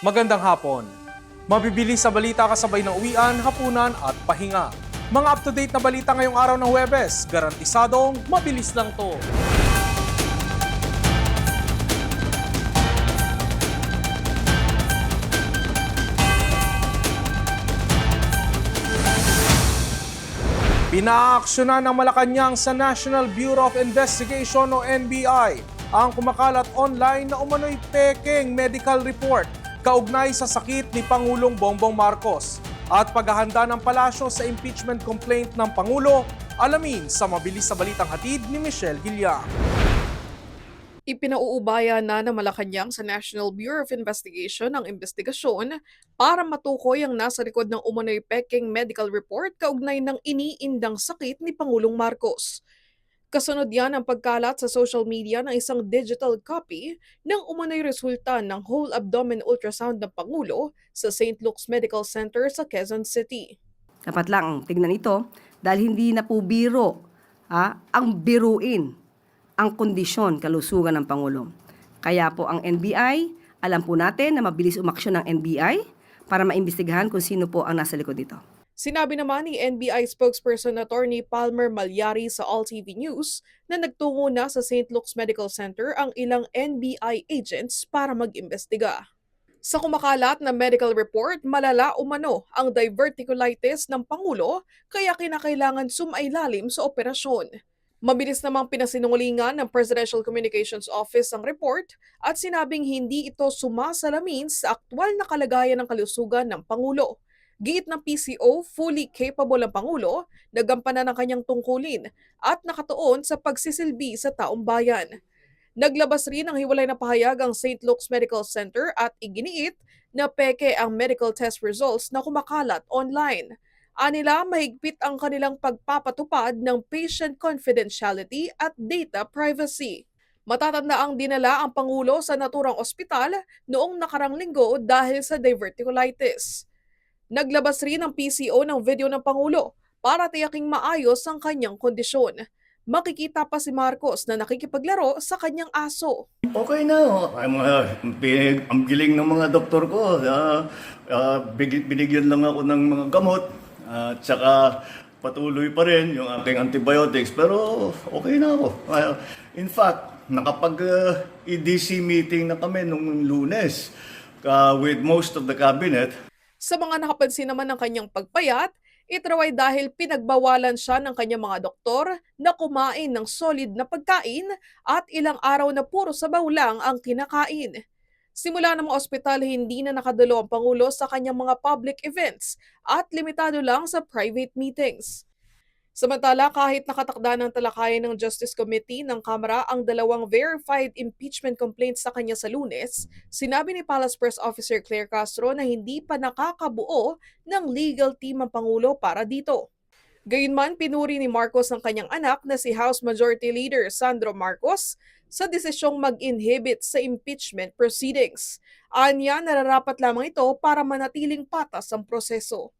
Magandang hapon. Mabibilis sa balita kasabay ng uwian, hapunan at pahinga. Mga up-to-date na balita ngayong araw ng Huwebes, garantisadong mabilis lang to. Pinaaksyonan ng Malacanang sa National Bureau of Investigation o NBI ang kumakalat online na umano'y pekeng medical report kaugnay sa sakit ni Pangulong Bongbong Marcos at paghahanda ng palasyo sa impeachment complaint ng Pangulo. Alamin sa mabilis sa balitang hatid ni Michelle Gilliam. Ipinauubaya na ng Malacanang sa National Bureau of Investigation ang investigasyon para matukoy ang nasa likod ng umano'y peking medical report kaugnay ng iniindang sakit ni Pangulong Marcos. Kasunod yan ang pagkalat sa social media ng isang digital copy ng umano'y resulta ng whole abdomen ultrasound ng Pangulo sa St. Luke's Medical Center sa Quezon City. Dapat lang tignan ito dahil hindi na po biro ang biruin ang kondisyon kalusugan ng Pangulo. Kaya po ang NBI, alam po natin na mabilis umaksyon ng NBI para maimbestigahan kung sino po ang nasa likod dito. Sinabi naman ni NBI spokesperson Attorney Palmer Malyari sa All TV News na nagtungo na sa St. Luke's Medical Center ang ilang NBI agents para mag-imbestiga. Sa kumakalat na medical report, malala umano ang diverticulitis ng Pangulo kaya kinakailangan sumailalim sa operasyon. Mabilis namang pinasinungalingan ng Presidential Communications Office ang report at sinabing hindi ito sumasalamin sa aktwal na kalagayan ng kalusugan ng Pangulo. Giit ng PCO, fully capable ang Pangulo, nagampanan ng kanyang tungkulin at nakatuon sa pagsisilbi sa taong bayan. Naglabas rin ng hiwalay na pahayag ang St. Luke's Medical Center at iginiit na peke ang medical test results na kumakalat online. Anila, mahigpit ang kanilang pagpapatupad ng patient confidentiality at data privacy. Matatandaang dinala ang Pangulo sa naturang ospital noong nakarang linggo dahil sa diverticulitis. Naglabas rin ang PCO ng video ng Pangulo para tiyaking maayos ang kanyang kondisyon. Makikita pa si Marcos na nakikipaglaro sa kanyang aso. Okay na. Ang giling ng mga doktor ko. Binigyan lang ako ng mga gamot. At saka patuloy pa rin yung aking antibiotics. Pero okay na ako. In fact, nakapag-EDC meeting na kami nung Lunes with most of the cabinet. Sa mga nakapansin naman ng kanyang pagpayat, ito raw ay dahil pinagbawalan siya ng kanyang mga doktor na kumain ng solid na pagkain at ilang araw na puro sabaw lang ang kinakain. Simula ng mga ospital, hindi na nakadalo ang Pangulo sa kanyang mga public events at limitado lang sa private meetings. Samantala, kahit nakatakda ng talakayan ng Justice Committee ng Kamara ang dalawang verified impeachment complaints sa kanya sa Lunes, sinabi ni Palace Press Officer Claire Castro na hindi pa nakakabuo ng legal team ang Pangulo para dito. Gayunman, pinuri ni Marcos ang kanyang anak na si House Majority Leader Sandro Marcos sa desisyong mag-inhibit sa impeachment proceedings. Anya, nararapat lamang ito para manatiling patas ang proseso.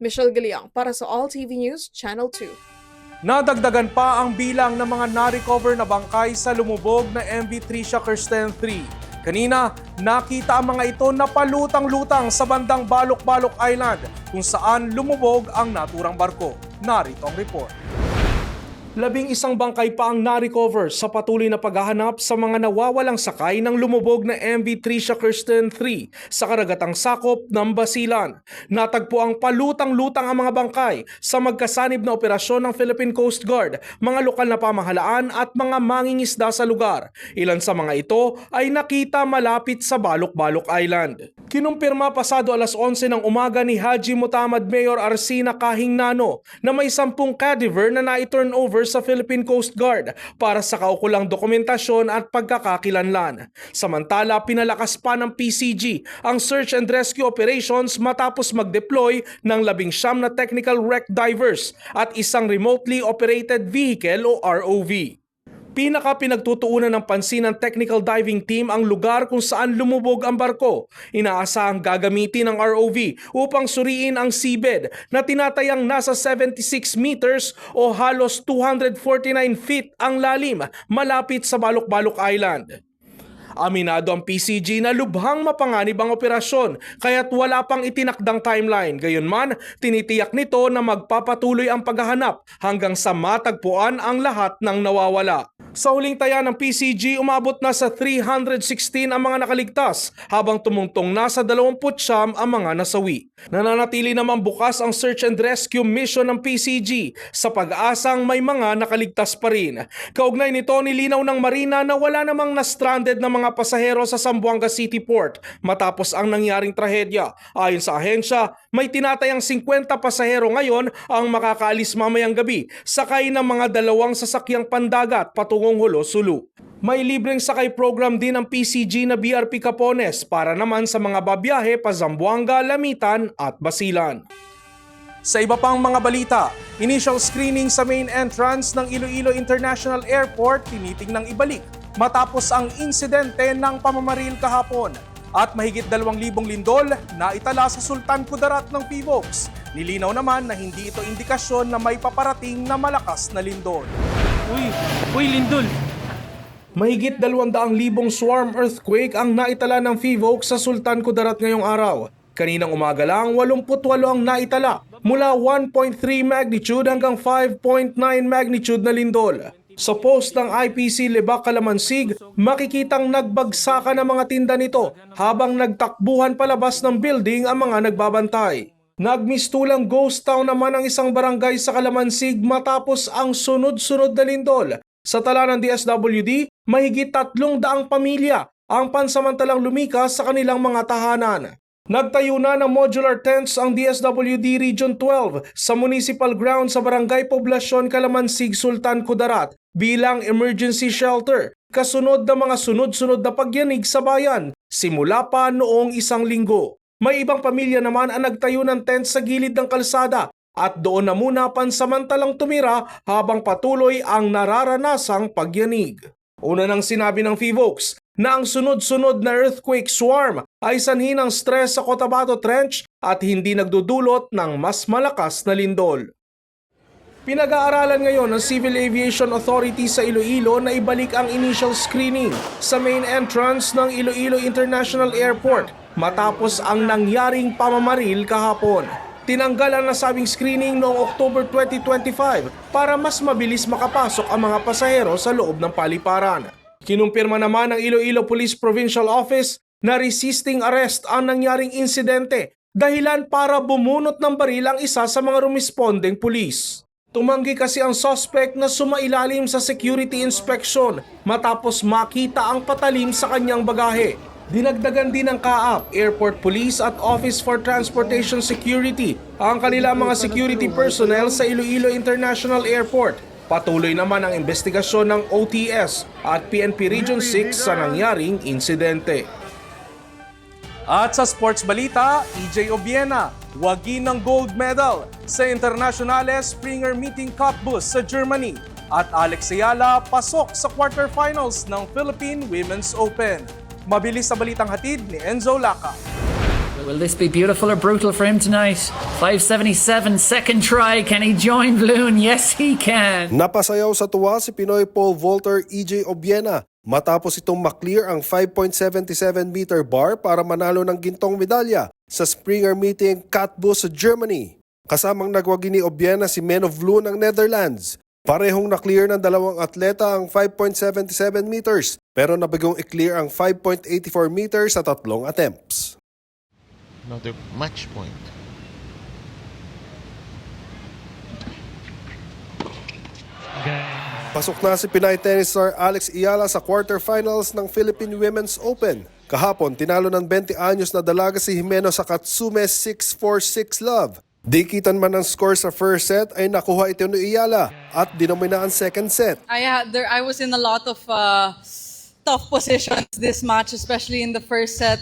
Michelle Gilliam para sa All TV News, Channel 2. Nadagdagan pa ang bilang ng mga na-recover na bangkay sa lumubog na MV Tricia Kirsten 3. Kanina, nakita ang mga ito na palutang-lutang sa bandang Balok-Balok Island kung saan lumubog ang naturang barko. Narito ang report. 11 bangkay pa ang na-recover sa patuloy na paghahanap sa mga nawawalang sakay ng lumubog na MV Tricia Kirsten 3 sa karagatang sakop ng Basilan. Natagpo ang palutang-lutang ang mga bangkay sa magkasanib na operasyon ng Philippine Coast Guard, mga lokal na pamahalaan at mga mangingisda sa lugar. Ilan sa mga ito ay nakita malapit sa Balok-Balok Island. Kinumpirma pasado alas 11 ng umaga ni Haji Mutamad Mayor Arsina Kahingnano na may 10 cadaver na na-turn over sa Philippine Coast Guard para sa kaukulang dokumentasyon at pagkakakilanlan. Samantala, pinalakas pa ng PCG ang search and rescue operations matapos mag-deploy ng 19 na technical wreck divers at isang remotely operated vehicle o ROV. Pinagtutuunan ng pansin ng technical diving team ang lugar kung saan lumubog ang barko. Inaasahang gagamitin ng ROV upang suriin ang seabed na tinatayang nasa 76 meters o halos 249 feet ang lalim malapit sa Balok-Balok Island. Aminado ang PCG na lubhang mapanganib ang operasyon kaya't wala pang itinakdang timeline. Gayunman, tinitiyak nito na magpapatuloy ang paghahanap hanggang sa matagpuan ang lahat ng nawawala. Sa huling taya ng PCG, umabot na sa 316 ang mga nakaligtas habang tumungtong na sa 29 ang mga nasawi. Nananatili naman bukas ang search and rescue mission ng PCG sa pag-asang may mga nakaligtas pa rin. Kaugnay nito, nilinaw ng Marina na wala namang na-stranded na mga pasahero sa Zamboanga City Port matapos ang nangyaring trahedya. Ayon sa ahensya, may tinatayang 50 pasahero ngayon ang makakaalis mamayang gabi sakay ng mga 2 sasakyang pandagat patungong Hulo-Sulu. May libreng sakay program din ang PCG na BRP Capones para naman sa mga babiyahe pa Zamboanga, Lamitan at Basilan. Sa iba pang mga balita, initial screening sa main entrance ng Iloilo International Airport tinitingnang ibalik matapos ang insidente ng pamamaril kahapon. At mahigit 2,000 lindol na itala sa Sultan Kudarat ng PHIVOLCS. Nilinaw naman na hindi ito indikasyon na may paparating na malakas na lindol. Uy, lindol! Mahigit 200,000 swarm earthquake ang naitala ng PHIVOLCS sa Sultan Kudarat ngayong araw. Kaninang umaga lang, 88 ang naitala mula 1.3 magnitude hanggang 5.9 magnitude na lindol. Sa post ng IPC Lebak Kalamansig, makikitang nagbagsakan ang mga tinda nito habang nagtakbuhan palabas ng building ang mga nagbabantay. Nagmistulang ghost town naman ang isang barangay sa Kalamansig matapos ang sunod-sunod na lindol. Sa tala ng DSWD, mahigit 300 pamilya ang pansamantalang lumikas sa kanilang mga tahanan. Nagtayo na ng modular tents ang DSWD Region 12 sa municipal ground sa Barangay Poblasyon Kalamansig, Sultan Kudarat bilang emergency shelter kasunod ng mga sunod-sunod na pagyanig sa bayan simula pa noong 1 linggo. May ibang pamilya naman ang nagtayo ng tent sa gilid ng kalsada at doon na muna pansamantalang tumira habang patuloy ang nararanasang pagyanig. Una nang sinabi ng PHIVOLCS na ang sunod-sunod na earthquake swarm ay sanhi ng stress sa Cotabato Trench at hindi nagdudulot ng mas malakas na lindol. Pinag-aaralan ngayon ng Civil Aviation Authority sa Iloilo na ibalik ang initial screening sa main entrance ng Iloilo International Airport matapos ang nangyaring pamamaril kahapon. Tinanggal ang nasabing screening noong October 2025 para mas mabilis makapasok ang mga pasahero sa loob ng paliparan. Kinumpirma naman ng Iloilo Police Provincial Office na resisting arrest ang nangyaring insidente dahilan para bumunot ng baril ang isa sa mga rumispondeng pulis. Tumanggi kasi ang suspect na sumailalim sa security inspection matapos makita ang patalim sa kanyang bagahe. Dinagdagan din ng CAAP, Airport Police at Office for Transportation Security ang kanilang mga security personnel sa Iloilo International Airport. Patuloy naman ang investigasyon ng OTS at PNP Region 6 sa nangyaring insidente. At sa sports balita, EJ Obiena, wagi ng gold medal sa Internationales Springer Meeting Cup bus sa Germany. At Alex Ayala pasok sa quarterfinals ng Philippine Women's Open. Mabilis sa balitang hatid ni Enzo Laca. Will this be beautiful or brutal for him tonight? 577, second try. Can he join Bloon? Yes, he can. Napasayaw sa tuwa si Pinoy pole vaulter EJ Obiena matapos itong maklear ang 5.77 meter bar para manalo ng gintong medalya sa Springer Meeting Katbus sa Germany. Kasamang nagwagi ni Obiena si Men of Blue ng Netherlands. Parehong na-clear ng dalawang atleta ang 5.77 meters pero nabigong i-clear ang 5.84 meters sa 3 attempts. Another match point. Pasok na si Pinay tennis star Alex Ayala sa quarterfinals ng Philippine Women's Open. Kahapon, tinalo ng 20 anyos na dalaga si Jimeno sa Katsume 6-4-6 love. Dikitan man ang score sa first set ay nakuha ito ni Ayala at dinomina ang second set. I was in a lot of tough positions this match, especially in the first set.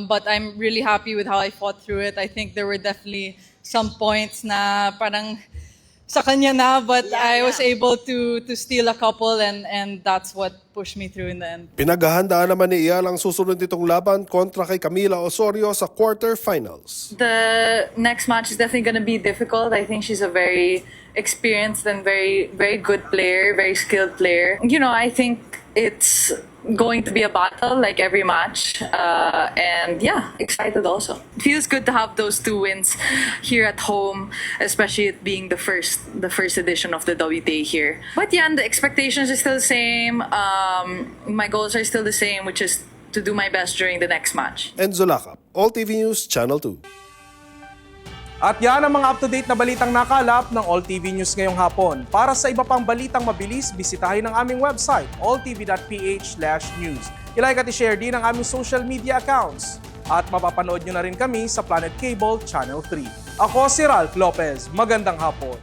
But I'm really happy with how I fought through it. I think there were definitely some points na parang sa kanya na, but I was able to steal a couple and that's what pushed me through in the end. Pinaghahandaan naman ni Ayala ang susunod nitong laban kontra kay Camila Osorio sa quarterfinals. The next match is definitely going to be difficult. I think she's a very experienced and very, very good player, very skilled player. You know, I think it's going to be a battle like every match. And yeah, excited also. It feels good to have those 2 wins here at home, especially it being the first edition of the WTA here. But yeah, and the expectations are still the same. My goals are still the same, which is to do my best during the next match. Enzo Lacap, All TV News, Channel 2. At yan ang mga up-to-date na balitang nakalap ng All TV News ngayong hapon. Para sa iba pang balitang mabilis, bisitahin ang aming website, alltv.ph/news. I-like at i-share din ang aming social media accounts. At mapapanood nyo na rin kami sa Planet Cable Channel 3. Ako si Ralph Lopez. Magandang hapon.